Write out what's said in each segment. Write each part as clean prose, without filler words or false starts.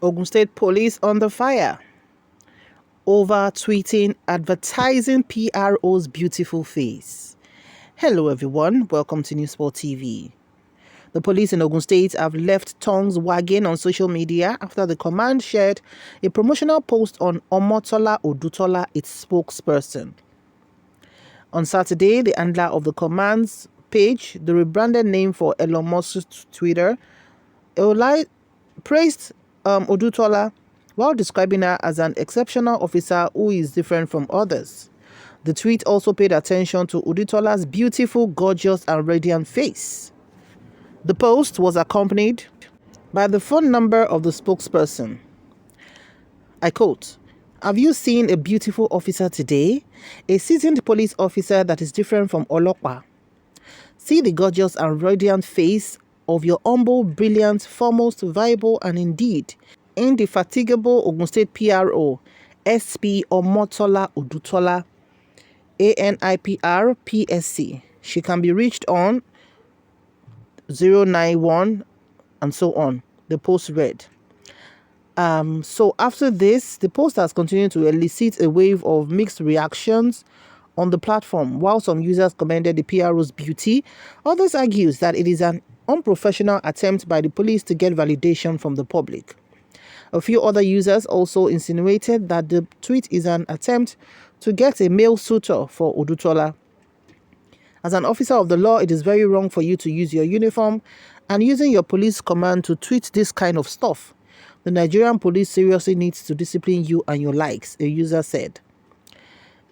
Ogun State Police on the fire over tweeting advertising PRO's beautiful face. Hello everyone, welcome to newsspottv. The police in Ogun State have left tongues wagging on social media after the command shared a promotional post on Omotola Odutola, its spokesperson. On Saturday, the handler of the command's page, the rebranded name for Elon Musk's Twitter, praised Odutola while describing her as an exceptional officer who is different from others. The tweet also paid attention to Odutola's beautiful, gorgeous, and radiant face. The post was accompanied by the phone number of the spokesperson. I quote, "Have you seen a beautiful officer today? A seasoned police officer that is different from Olopa. See the gorgeous and radiant face of your humble, brilliant, foremost, viable, and indeed indefatigable Ogun State PRO, SP Omotola Odutola, ANIPR-PSC. She can be reached on 091 and so on." The post read. So after this, the post has continued to elicit a wave of mixed reactions on the platform. While some users commended the PRO's beauty, others argued that it is an unprofessional attempt by the police to get validation from the public. A few other users also insinuated that the tweet is an attempt to get a male suitor for Odutola. As an officer of the law, it is very wrong for you to use your uniform and using your police command to tweet this kind of stuff. The Nigerian police seriously needs to discipline you and your likes, a user said.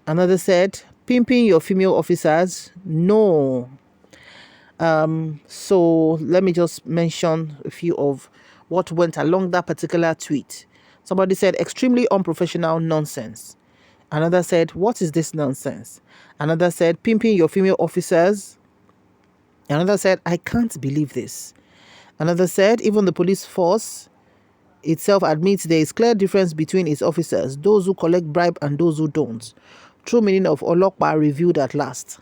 Another said, "Pimping your female officers? No." So let me just mention a few of what went along that particular tweet. Somebody said, "Extremely unprofessional nonsense." Another said, "What is this nonsense?" Another said, "Pimping your female officers." Another said, "I can't believe this." Another said, "Even the police force itself admits there is clear difference between its officers, those who collect bribe and those who don't. True meaning of Olokpa revealed at last."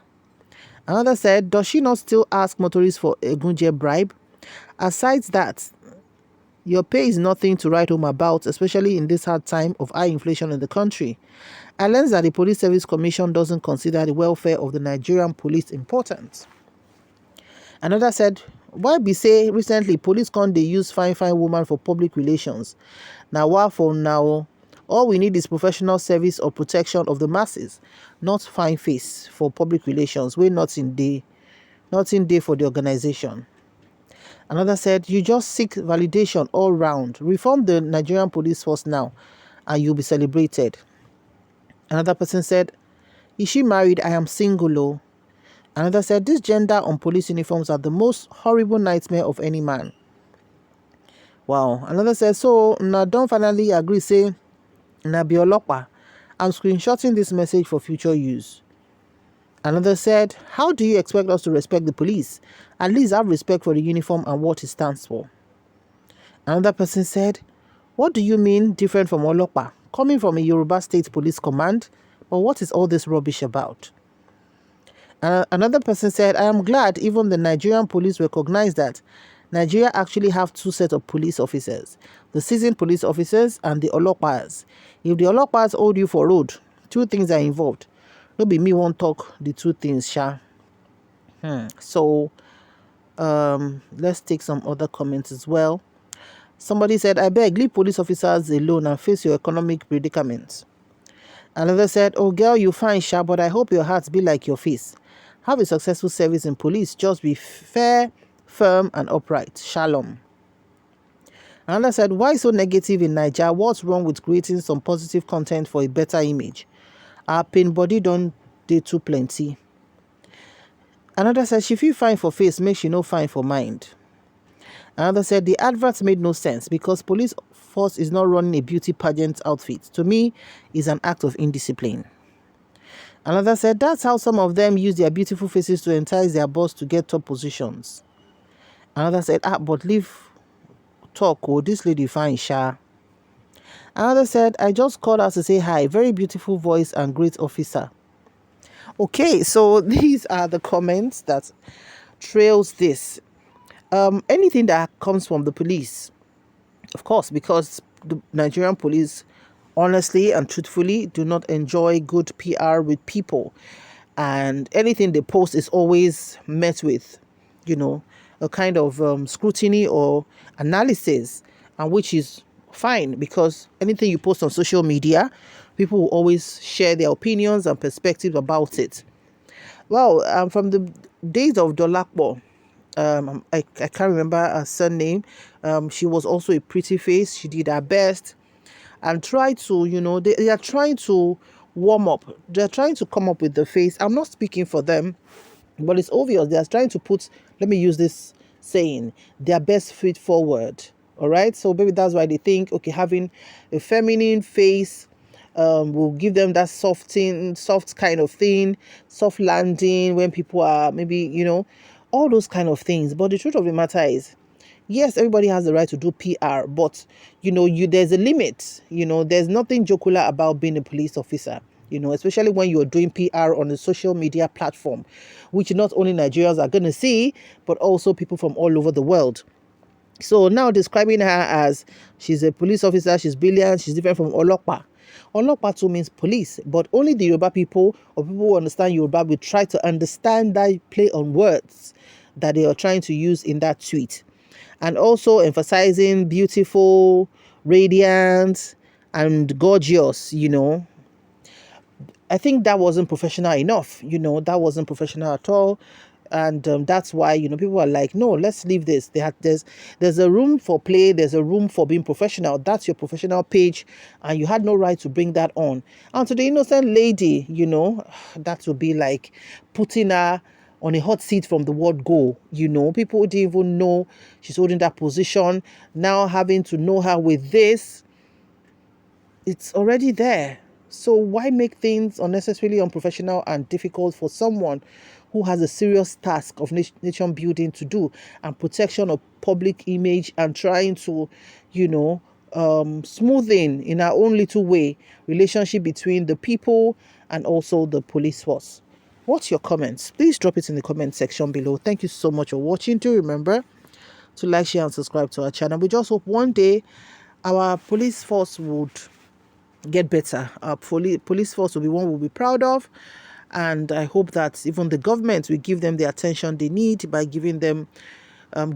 Another said, "Does she not still ask motorists for a Gunje bribe? Aside that, your pay is nothing to write home about, especially in this hard time of high inflation in the country. I learned that the Police Service Commission doesn't consider the welfare of the Nigerian police important." Another said, "Why be say recently police can't they use fine woman for public relations? Now what for now? All we need is professional service or protection of the masses, not fine face for public relations. We're nothing day for the organization." Another said, "You just seek validation all round. Reform the Nigerian police force now and you'll be celebrated." Another person said, "Is she married? I am single." Oh. Another said, "This gender on police uniforms are the most horrible nightmare of any man." Wow. Another said, "So now don't finally agree, say, na biolopa. I'm screenshotting this message for future use." Another said, "How do you expect us to respect the police? At least have respect for the uniform and what it stands for." Another person said, "What do you mean different from Olopa? Coming from a Yoruba State Police Command? But what is all this rubbish about?" Another person said, "I am glad even the Nigerian police recognize that Nigeria actually have two sets of police officers, the seasoned police officers and the Olopas. If the Olopas hold you for road, two things are involved. No be me won't talk the two things, sha." So let's take some other comments as well. Somebody said, "I beg, leave police officers alone and face your economic predicaments." Another said, "Oh girl, you fine, sha, but I hope your heart be like your face. Have a successful service in police. Just be fair, firm, and upright. Shalom." Another said, "Why so negative in Nigeria? What's wrong with creating some positive content for a better image? Our pain body don't dey too plenty." Another said, "She feel fine for face, make she no fine for mind." Another said, "The advert made no sense because police force is not running a beauty pageant outfit. To me, is an act of indiscipline." Another said, "That's how some of them use their beautiful faces to entice their boss to get top positions." Another said, "But leave talk, oh, this lady fine, sha." Another said, "I just called her to say hi. Very beautiful voice and great officer." Okay, so these are the comments that trails this. Anything that comes from the police, Of course, because the Nigerian police, honestly and truthfully, do not enjoy good PR with people. And anything they post is always met with, a kind of scrutiny or analysis, and which is fine, because anything you post on social media, people will always share their opinions and perspectives about it. Well, from the days of Dolakbo, I can't remember her surname. She was also a pretty face. She did her best and tried to, they are trying to warm up. They're trying to come up with the face. I'm not speaking for them, but it's obvious they are trying to put, let me use this saying, their best foot forward. All right. So maybe that's why they think, okay, having a feminine face will give them that soft kind of thing, soft landing when people are maybe, all those kind of things. But the truth of the matter is, yes, everybody has the right to do PR, but there's a limit. There's nothing jocular about being a police officer. Especially when you're doing PR on a social media platform, which not only Nigerians are going to see, but also people from all over the world. So now describing her as she's a police officer, she's brilliant, she's different from Olokpa. Olokpa too means police, but only the Yoruba people or people who understand Yoruba will try to understand that play on words that they are trying to use in that tweet. And also emphasizing beautiful, radiant, and gorgeous, I think that wasn't professional enough. That wasn't professional at all. And that's why, people are like, no, let's leave this. There's a room for play. There's a room for being professional. That's your professional page. And you had no right to bring that on. And to the innocent lady, that would be like putting her on a hot seat from the word go. People didn't even know she's holding that position. Now having to know her with this, it's already there. So why make things unnecessarily unprofessional and difficult for someone who has a serious task of nation building to do and protection of public image and trying to, smoothing in our own little way relationship between the people and also the police force? What's your comments? Please drop it in the comment section below. Thank you so much for watching. Do remember to like, share, and subscribe to our channel. We just hope one day our police force would get better. Our police force will be one we'll be proud of, and I hope that even the government will give them the attention they need by giving them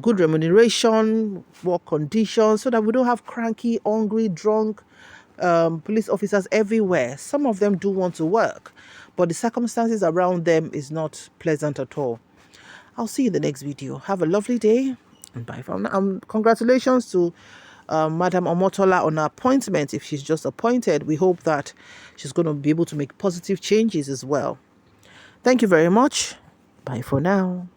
good remuneration, work conditions, so that we don't have cranky, hungry, drunk police officers everywhere. Some of them do want to work, but the circumstances around them is not pleasant at all. I'll see you in the next video. Have a lovely day, and bye for now. Congratulations to Madam Omotola on her appointment. If she's just appointed, we hope that she's going to be able to make positive changes as well. Thank you very much. Bye for now.